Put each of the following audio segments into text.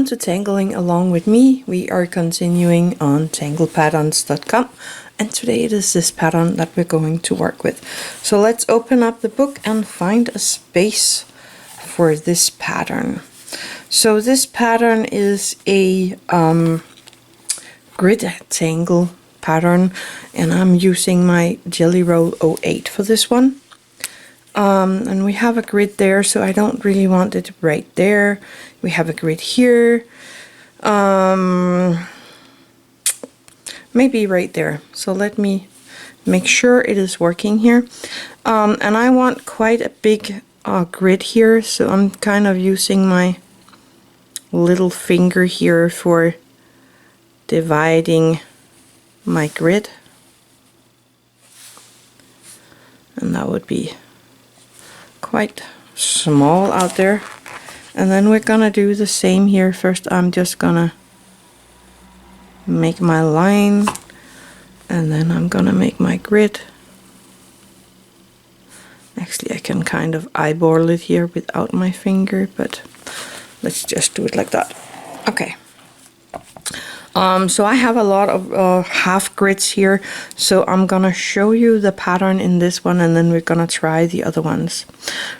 to Tangling Along with me. We are continuing on tanglepatterns.com, and today it is this pattern that we're going to work with. So let's open up the book and find a space for this pattern. So this pattern is a grid tangle pattern, and I'm using my Jelly Roll 08 for this one. And we have a grid there, so I don't really want it right there. We have a grid here, maybe right there. So let me make sure it is working here. And I want quite a big grid here, so I'm kind of using my little finger here for dividing my grid. And that would be quite small out there. And then we're gonna do the same here. First I'm just gonna make my line, and then I'm gonna make my grid. Actually, I can kind of eyeball it here without my finger, but let's just do it like that. Okay. So I have a lot of half grids here, so I'm gonna show you the pattern in this one, and then we're gonna try the other ones.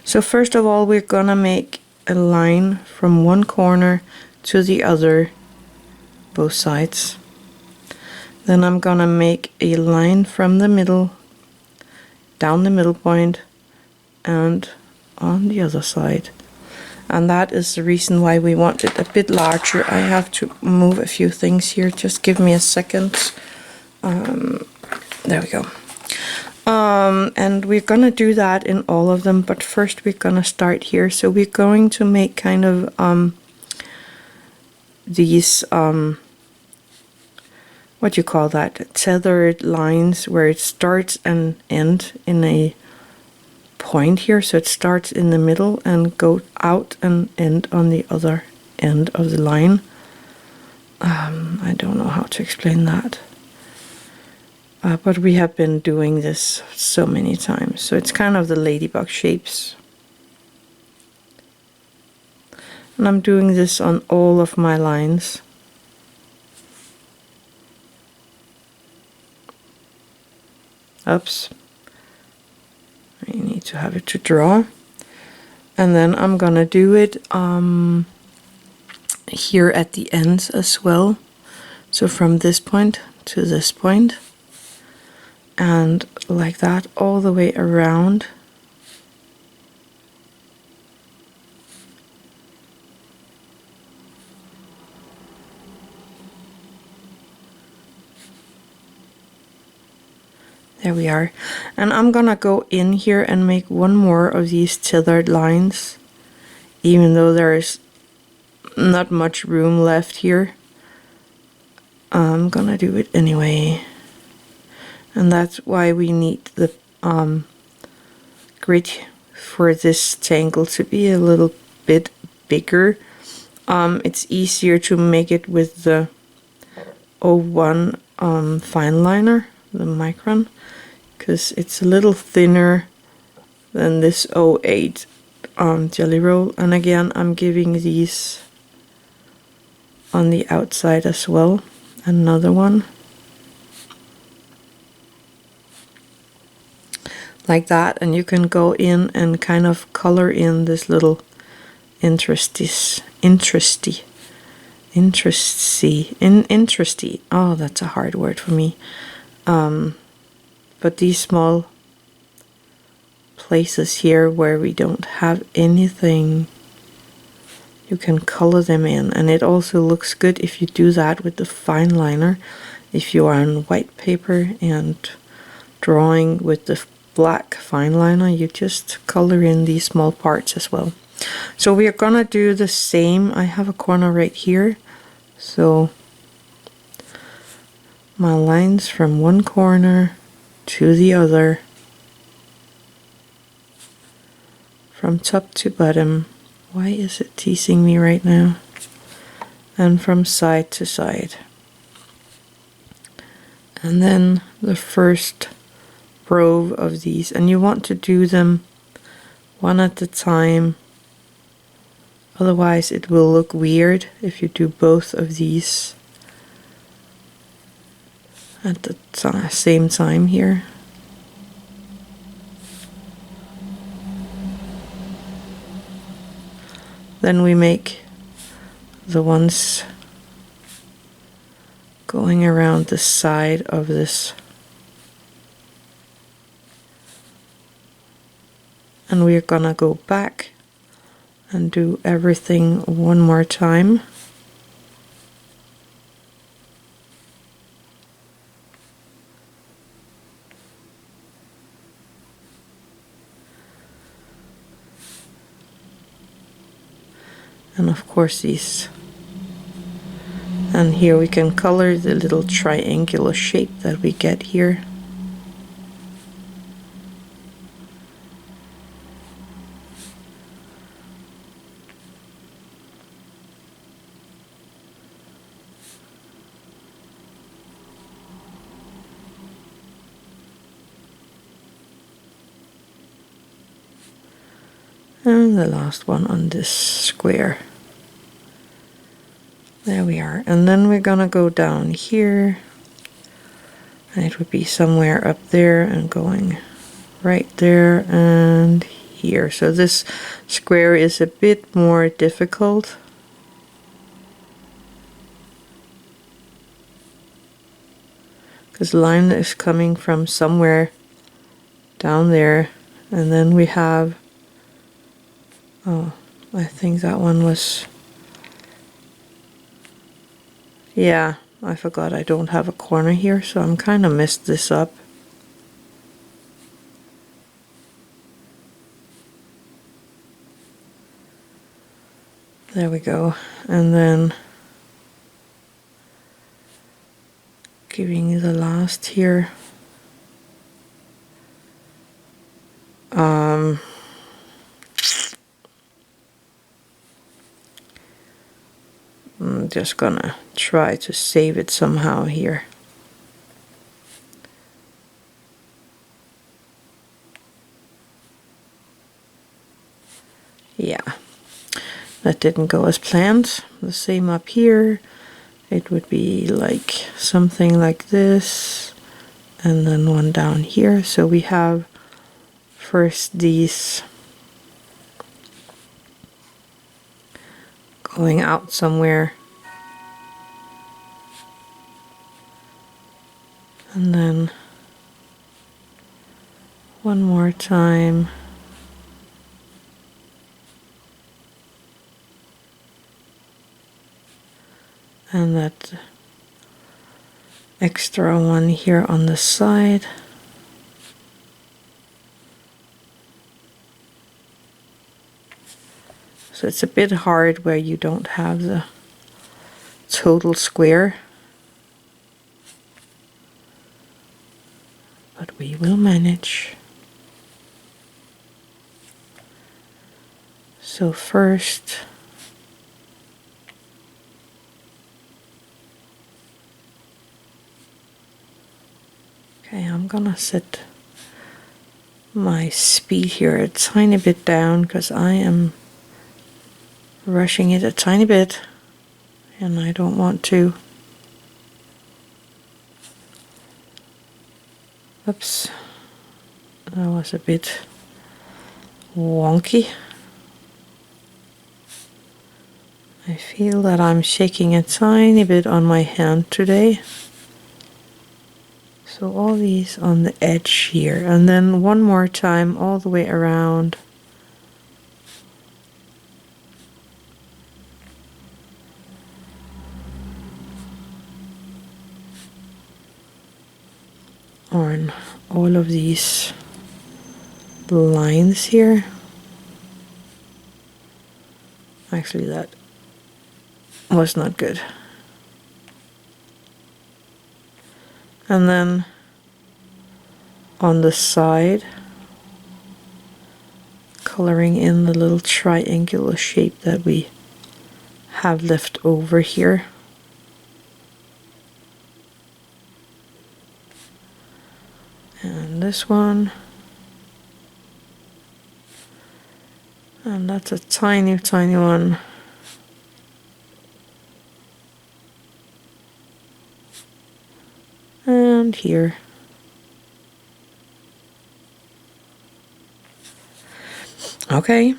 So first of all, we're gonna make a line from one corner to the other, both sides. Then I'm gonna make a line from the middle, down the middle point, and on the other side. And that is the reason why we want it a bit larger. I have to move a few things here. Just give me a second. There we go. And we're gonna do that in all of them, but first we're gonna start here. So we're going to make kind of these what do you call that? Tethered lines where it starts and ends in a point here. So it starts in the middle and go out and end on the other end of the line. I don't know how to explain that. But we have been doing this so many times. So it's kind of the ladybug shapes. And I'm doing this on all of my lines. Oops. I need to have it to draw. And then I'm gonna do it here at the ends as well. So from this point to this point. And like that all the way around. There we are. And I'm gonna go in here and make one more of these tethered lines, even though there is not much room left here. I'm gonna do it anyway. And that's why we need the grid for this tangle to be a little bit bigger. It's easier to make it with the 01 fine liner, the micron, because it's a little thinner than this 08 Jelly Roll. And again, I'm giving these on the outside as well. Another one. Like that, and you can go in and kind of color in this little interesty. Oh, that's a hard word for me. But these small places here where we don't have anything, you can color them in, and it also looks good if you do that with the fine liner. If you are on white paper and drawing with the black fine liner, you just color in these small parts as well. So we are gonna do the same. I have a corner right here, so my lines from one corner to the other, from top to bottom. Why is it teasing me right now? And from side to side. And then the first row of these, and you want to do them one at a time Otherwise it will look weird if you do both of these at the same time here. Then we make the ones going around the side of this. And we're gonna go back and do everything one more time. And of course these. And here we can color the little triangular shape that we get here. And the last one on this square. There we are. And then we're gonna go down here. And it would be somewhere up there and going right there and here. So this square is a bit more difficult. Because the line is coming from somewhere down there. And then we have, oh, I think that one was, yeah, I forgot I don't have a corner here, so I'm kind of messed this up. There we go. And then giving you the last here. I'm just gonna try to save it somehow here. Yeah, that didn't go as planned. The same up here. It would be like something like this, and then one down here. So we have first these going out somewhere, and then one more time, and that extra one here on the side. So it's a bit hard where you don't have the total square, but we will manage. So first, okay, I'm gonna set my speed here a tiny bit down because I am rushing it a tiny bit and I don't want to. Oops, that was a bit wonky. I feel that I'm shaking a tiny bit on my hand today. So all these on the edge here, and then one more time all the way around. On all of these lines here. Actually, that was not good. And then on the side, coloring in the little triangular shape that we have left over here. And this one. And that's a tiny, tiny one. and here. Okay,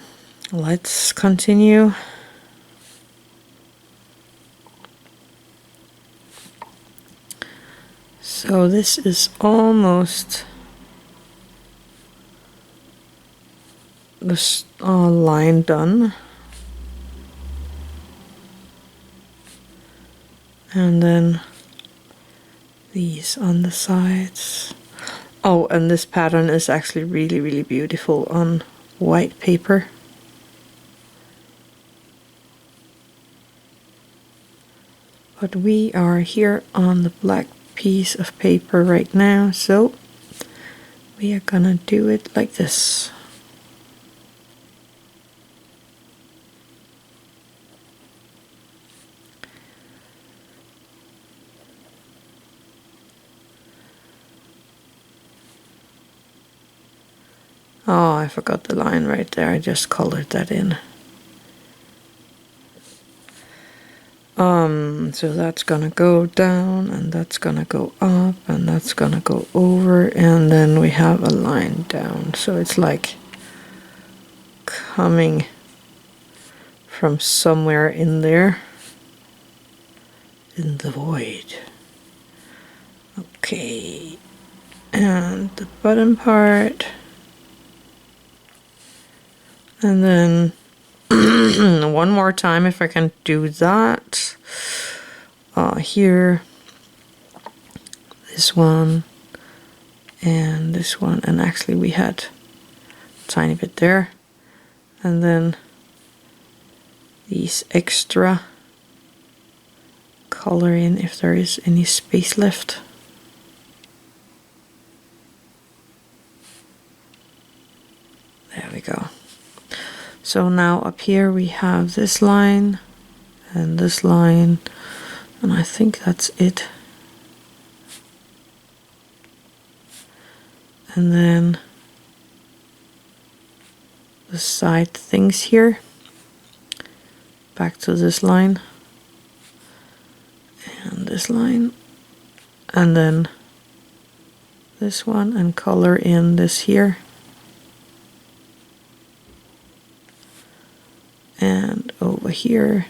let's continue. So this is almost this line done. And then these on the sides. Oh, and this pattern is actually really, really beautiful on white paper. But we are here on the black piece of paper right now, so we are gonna do it like this. Oh, I forgot the line right there. I just colored that in. So that's gonna go down, and that's gonna go up, and that's gonna go over, and then we have a line down. So it's like coming from somewhere in there, in the void. Okay, and the bottom part. And then one more time, if I can do that. Here, this one, and this one, and actually we had a tiny bit there. And then these extra color in if there is any space left. There we go. So now up here we have this line and this line, and I think that's it. And then the side things here, back to this line and this line, and then this one, and color in this here. And over here,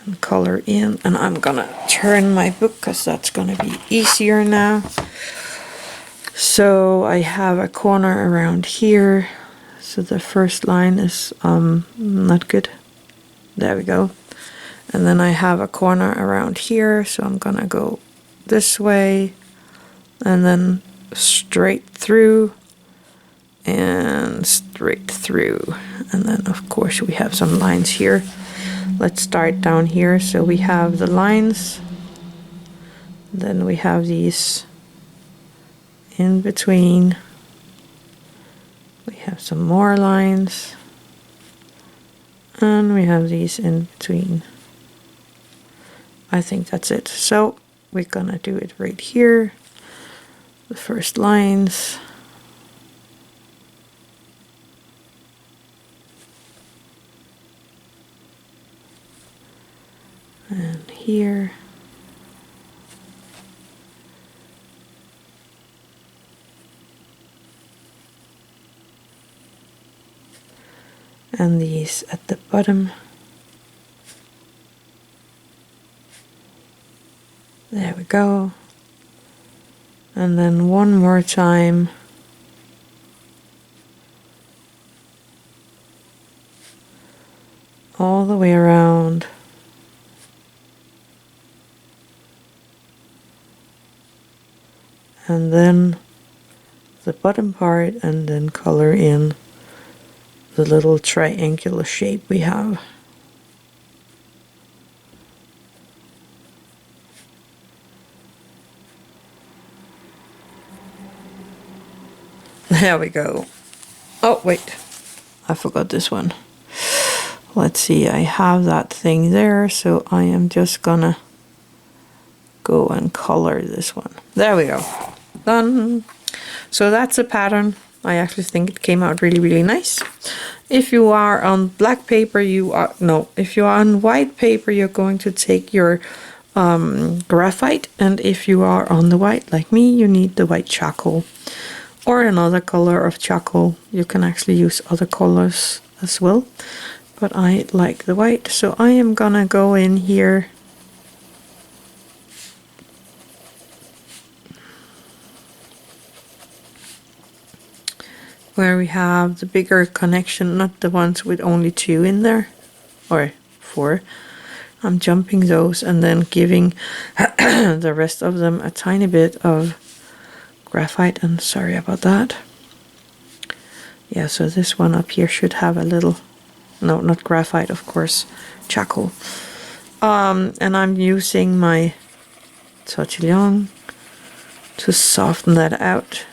and color in, and I'm gonna turn my book because that's gonna be easier now. So I have a corner around here, so the first line is not good. There we go. And then I have a corner around here, so I'm gonna go this way and then straight through and straight through, and then of course we have some lines here. Let's start down here. So we have the lines, then we have these in between, we have some more lines, and we have these in between. I think that's it. So we're gonna do it right here, the first lines. And here. And these at the bottom. There we go. And then one more time. All the way around. And then the bottom part, and then color in the little triangular shape we have. There we go. Oh, wait. I forgot this one. Let's see, I have that thing there, so I am just gonna go and color this one. There we go. Done. So that's a pattern. I actually think it came out really, really nice. If you are on black paper, if you are on white paper, you're going to take your graphite, and if you are on the white like me, you need the white charcoal or another color of charcoal. You can actually use other colors as well, but I like the white, so I am gonna go in here where we have the bigger connection, not the ones with only 2 in there, or 4. I'm jumping those and then giving the rest of them a tiny bit of graphite, and sorry about that. Yeah, so this one up here should have a little, no, not graphite, of course, charcoal. And I'm using my Tortillion to soften that out.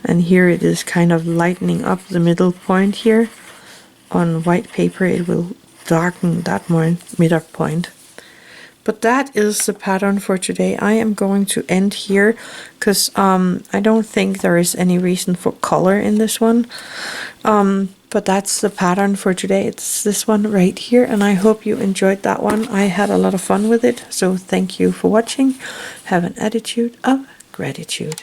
And here it is kind of lightening up the middle point here. On white paper it will darken that middle point. But that is the pattern for today. I am going to end here because I don't think there is any reason for color in this one. But that's the pattern for today. It's this one right here, and I hope you enjoyed that one. I had a lot of fun with it, so thank you for watching. Have an attitude of gratitude.